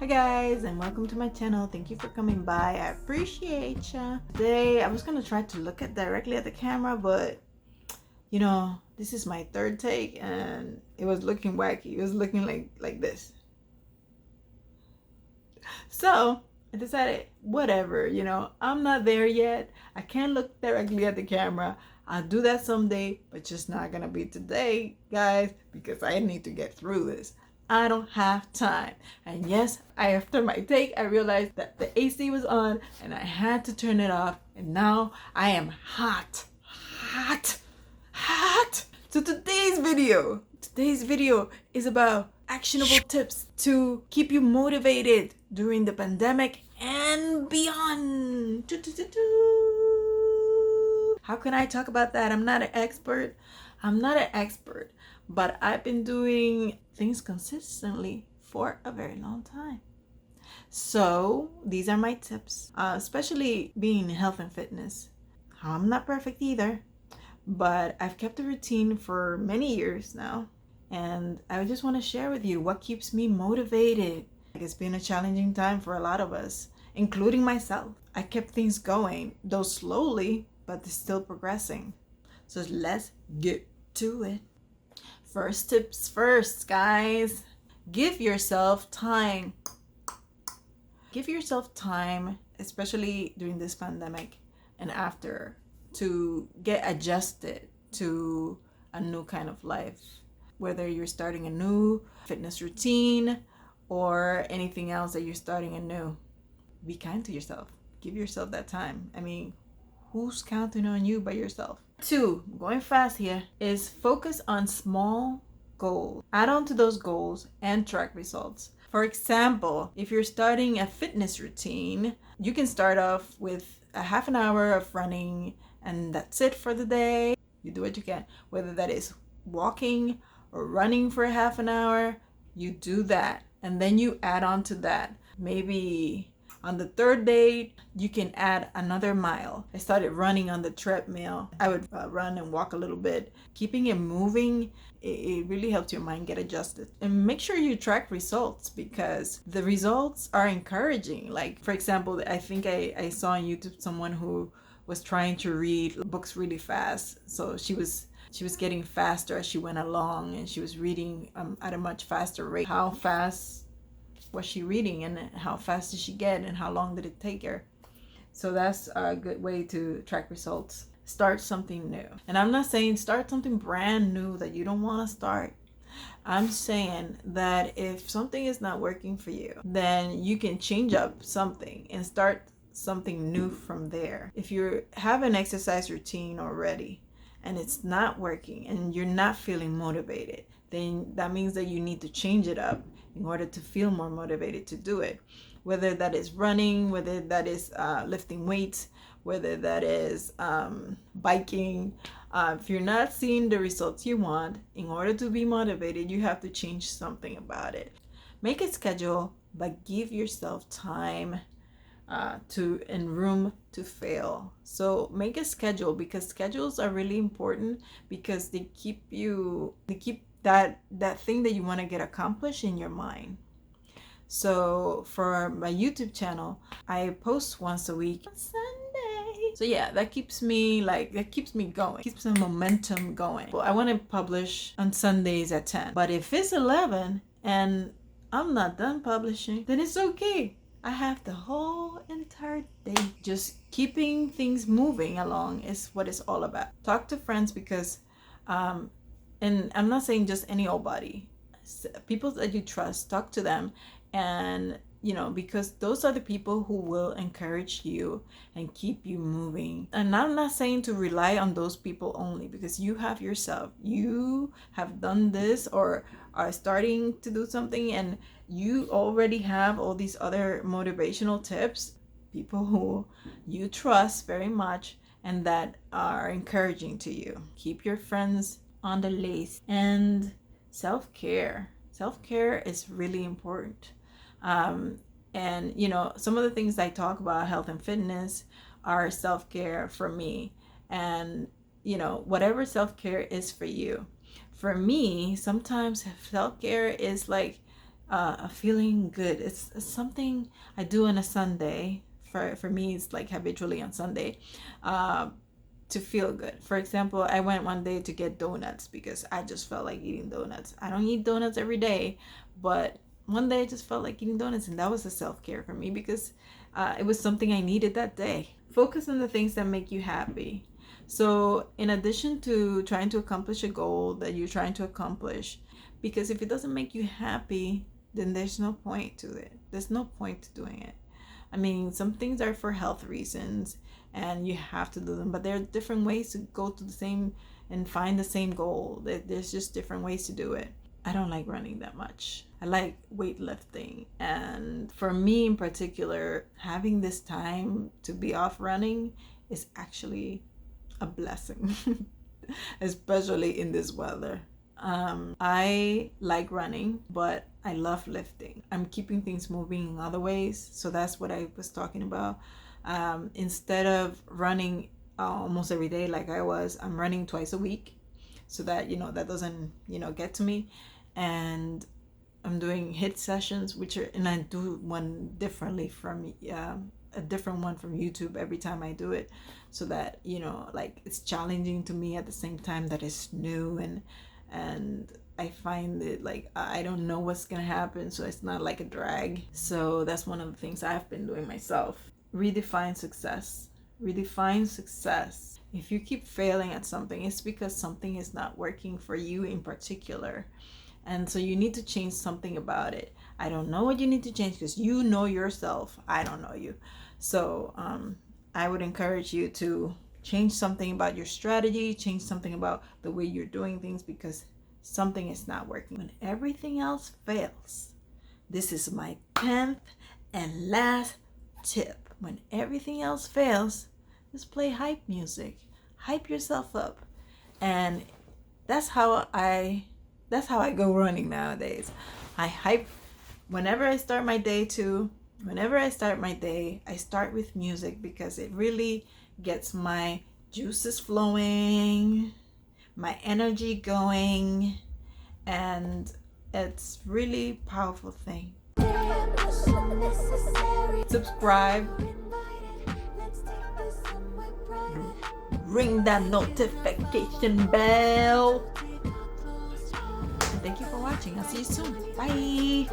Hi guys, and welcome to my channel. Thank you for coming by. I appreciate ya. Today I was gonna try to look at directly at the camera, but this is my third take and it was looking wacky. It was looking like this. So I decided, whatever, I'm not there yet. I can't look directly at the camera. I'll do that someday, but just not gonna be today, guys, because I need to get through this. I don't have time. And yes, after my take, I realized that the AC was on and I had to turn it off. And now I am hot. So today's video is about actionable tips to keep you motivated during the pandemic and beyond. How can I talk about that? I'm not an expert, but I've been doing things consistently for a very long time. So these are my tips, especially being in health and fitness. I'm not perfect either, but I've kept a routine for many years now. And I just want to share with you what keeps me motivated. It's been a challenging time for a lot of us, including myself. I kept things going, though slowly, but it's still progressing. So let's get to it. First tips first, guys. Give yourself time. Give yourself time, especially during this pandemic and after, to get adjusted to a new kind of life. Whether you're starting a new fitness routine or anything else that you're starting anew, be kind to yourself. Give yourself that time. I mean, who's counting on you but yourself? 2, going fast here, is focus on small goals. Add on to those goals and track results. For example, if you're starting a fitness routine, you can start off with a half an hour of running and that's it for the day. You do what you can, whether that is walking or running for a half an hour, you do that. And then you add on to that. Maybe on the third day, you can add another mile. I started running on the treadmill. I would run and walk a little bit. Keeping it moving, it really helps your mind get adjusted. And make sure you track results because the results are encouraging. Like, for example, I think I saw on YouTube someone who was trying to read books really fast. So she was getting faster as she went along and she was reading at a much faster rate. How fast was she reading and how fast did she get and how long did it take her? So that's a good way to track results. Start something new. And I'm not saying start something brand new that you don't want to start. I'm saying that if something is not working for you, then you can change up something and start something new from there. If you have an exercise routine already and it's not working and you're not feeling motivated, then that means that you need to change it up in order to feel more motivated to do it. Whether that is running, whether that is lifting weights, whether that is biking. If you're not seeing the results you want, in order to be motivated, you have to change something about it. Make a schedule, but give yourself time and room to fail. So make a schedule, because schedules are really important because they keep that thing that you want to get accomplished in your mind. So for my YouTube channel, I post once a week on Sunday. So yeah, that keeps me going, keeps the momentum going. Well, I want to publish on Sundays at 10, but if it's 11 and I'm not done publishing, then it's okay. I have the whole entire day. Just keeping things moving along is what it's all about. Talk to friends because and I'm not saying just any old body, people that you trust, talk to them. And because those are the people who will encourage you and keep you moving. And I'm not saying to rely on those people only, because you have yourself. You have done this or are starting to do something and you already have all these other motivational tips, people who you trust very much and that are encouraging to you. Keep your friends on the list. And self-care is really important. And some of the things I talk about health and fitness are self-care for me. And whatever self-care is for you. For me, sometimes self-care is like feeling good. It's something I do on a Sunday. For me, it's like habitually on Sunday, uh, to feel good. For example, I went one day to get donuts because I just felt like eating donuts. I don't eat donuts every day, but one day I just felt like eating donuts, and that was a self-care for me because it was something I needed that day. Focus on the things that make you happy. So, in addition to trying to accomplish a goal that you're trying to accomplish, because if it doesn't make you happy, then there's no point to it. There's no point to doing it. I mean, some things are for health reasons and you have to do them, but there are different ways to go to the same and find the same goal. There's just different ways to do it. I don't like running that much. I like weightlifting. And for me in particular, having this time to be off running is actually a blessing, especially in this weather. I like running, but I love lifting. I'm keeping things moving in other ways. So that's what I was talking about. Instead of running almost every day like I'm running twice a week so that, that doesn't, get to me. And I'm doing HIIT sessions, and I do one differently from, a different one from YouTube every time I do it, so that, like it's challenging to me at the same time that it's new, and I find it like I don't know what's gonna happen, so it's not like a drag. So that's one of the things I've been doing myself. Redefine success. Redefine success. If you keep failing at something, it's because something is not working for you in particular. And so you need to change something about it. I don't know what you need to change because you know yourself. I don't know you. So I would encourage you to change something about your strategy, change something about the way you're doing things, because something is not working. When everything else fails, this is my 10th and last tip. When everything else fails, just play hype music. Hype yourself up. And that's how I go running nowadays. I hype whenever I start my day I start with music because it really gets my juices flowing, my energy going, and it's really powerful thing. Subscribe, ring that notification bell. And thank you for watching. I'll see you soon. Bye.